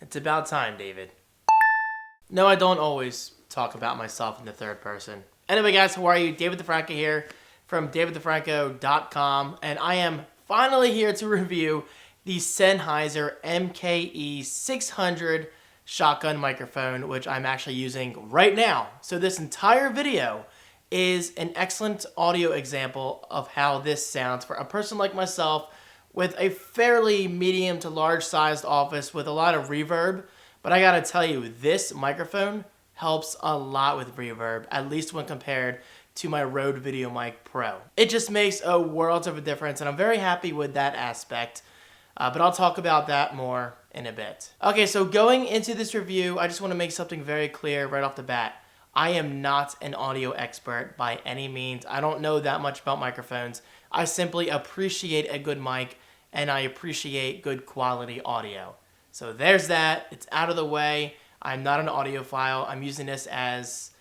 It's about time, David. No, I don't always talk about myself in the third person. Anyway, guys, how are you? David the Franco here from davidthefranco.com, and I am finally here to review the Sennheiser MKE 600 shotgun microphone, which I'm actually using right now. So this entire video is an excellent audio example of how this sounds for a person like myself with a fairly medium to large sized office with a lot of reverb. But I gotta tell you, this microphone helps a lot with reverb, at least when compared to my Rode VideoMic Pro. It just makes a world of a difference, and I'm very happy with that aspect. But I'll talk about that more in a bit. Okay, so going into this review, I just want to make something very clear right off the bat. I am not an audio expert by any means. I don't know that much about microphones. I simply appreciate a good mic, and I appreciate good quality audio. So there's that. It's out of the way. I'm not an audiophile. I'm using this as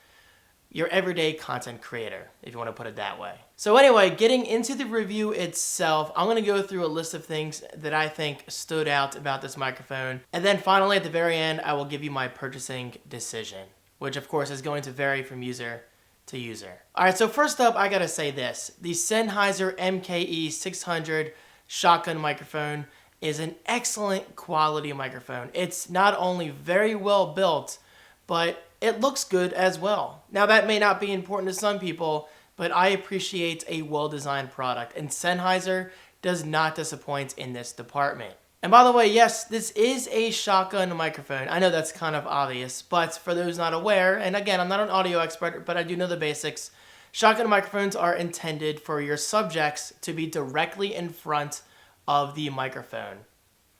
your everyday content creator, if you want to put it that way. So anyway, getting into the review itself, I'm going to go through a list of things that I think stood out about this microphone. And then finally, at the very end, I will give you my purchasing decision, which of course is going to vary from user to user. All right, so first up, I got to say this. The Sennheiser MKE 600 shotgun microphone is an excellent quality microphone. It's not only very well built, but it looks good as well. Now that may not be important to some people, but I appreciate a well-designed product, and Sennheiser does not disappoint in this department. And by the way, yes, this is a shotgun microphone. I know that's kind of obvious, but for those not aware, and again, I'm not an audio expert, but I do know the basics, shotgun microphones are intended for your subjects to be directly in front of the microphone.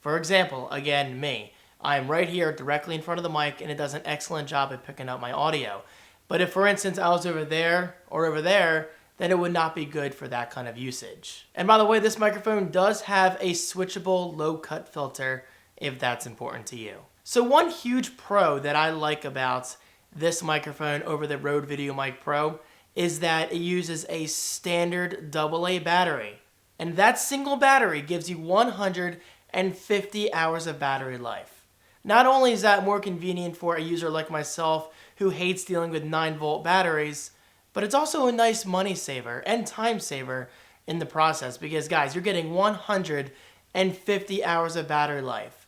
For example, again, me. I'm right here directly in front of the mic, and it does an excellent job at picking up my audio. But if, for instance, I was over there or over there, then it would not be good for that kind of usage. And by the way, this microphone does have a switchable low-cut filter if that's important to you. So one huge pro that I like about this microphone over the Rode VideoMic Pro is that it uses a standard AA battery. And that single battery gives you 150 hours of battery life. Not only is that more convenient for a user like myself who hates dealing with 9-volt batteries, but it's also a nice money saver and time saver in the process because, guys, you're getting 150 hours of battery life.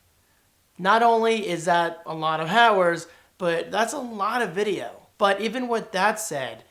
Not only is that a lot of hours, but that's a lot of video. But even with that said,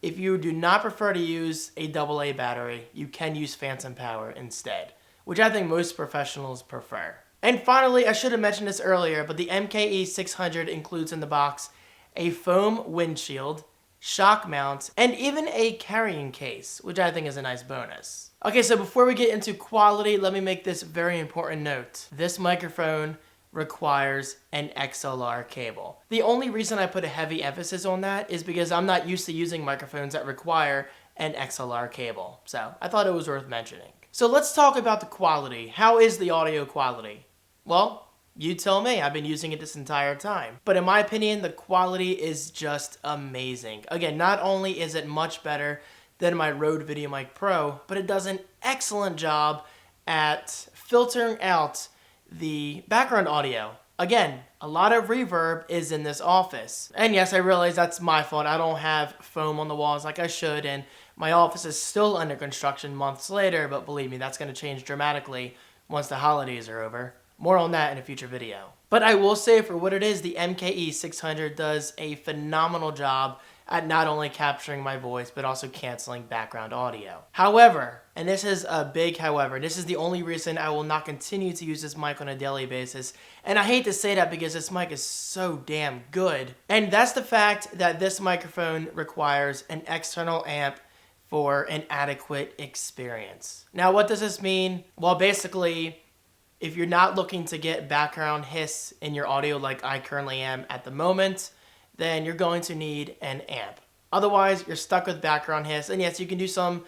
if you do not prefer to use a AA battery, you can use phantom power instead, which I think most professionals prefer. And finally, I should have mentioned this earlier, but the MKE 600 includes in the box a foam windshield, shock mounts, and even a carrying case, which I think is a nice bonus. Okay, so before we get into quality, let me make this very important note. This microphone requires an XLR cable. The only reason I put a heavy emphasis on that is because I'm not used to using microphones that require an XLR cable. So I thought it was worth mentioning. So let's talk about the quality. How is the audio quality? Well, you tell me. I've been using it this entire time. But in my opinion, the quality is just amazing. Again, not only is it much better than my Rode VideoMic Pro, but it does an excellent job at filtering out the background audio. Again, a lot of reverb is in this office. And yes, I realize that's my fault. I don't have foam on the walls like I should, and my office is still under construction months later, but believe me, that's going to change dramatically once the holidays are over. More on that in a future video. But I will say, for what it is, the MKE 600 does a phenomenal job at not only capturing my voice, but also canceling background audio. However, and this is a big however, this is the only reason I will not continue to use this mic on a daily basis. And I hate to say that because this mic is so damn good. And that's the fact that this microphone requires an external amp for an adequate experience. Now, what does this mean? Well, basically, if you're not looking to get background hiss in your audio like I currently am at the moment, then you're going to need an amp. Otherwise, you're stuck with background hiss. And yes, you can do some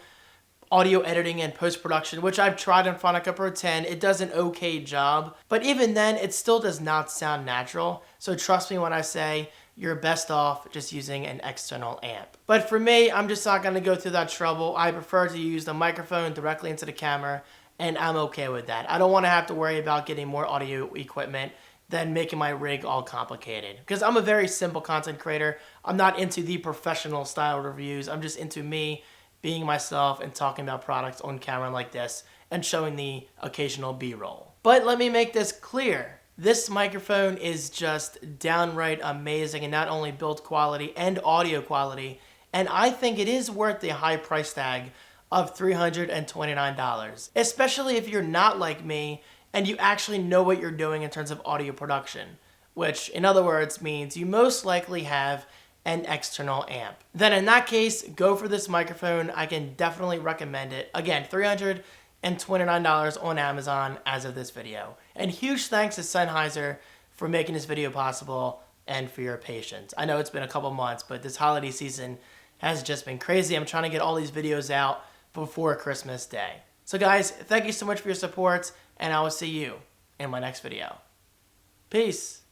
audio editing and post-production, which I've tried on Final Cut Pro 10. It does an okay job, but even then, it still does not sound natural. So trust me when I say you're best off just using an external amp. But for me, I'm just not gonna go through that trouble. I prefer to use the microphone directly into the camera, and I'm okay with that. I don't wanna have to worry about getting more audio equipment than making my rig all complicated. Because I'm a very simple content creator. I'm not into the professional style reviews. I'm just into me being myself and talking about products on camera like this and showing the occasional B-roll. But let me make this clear. This microphone is just downright amazing in not only build quality and audio quality, and I think it is worth the high price tag of $329, especially if you're not like me and you actually know what you're doing in terms of audio production, which in other words means you most likely have an external amp. Then in that case, go for this microphone. I can definitely recommend it. Again, $329 on Amazon as of this video. And huge thanks to Sennheiser for making this video possible and for your patience. I know it's been a couple months, but this holiday season has just been crazy. I'm trying to get all these videos out before Christmas Day. So guys, thank you so much for your support, and I will see you in my next video. Peace.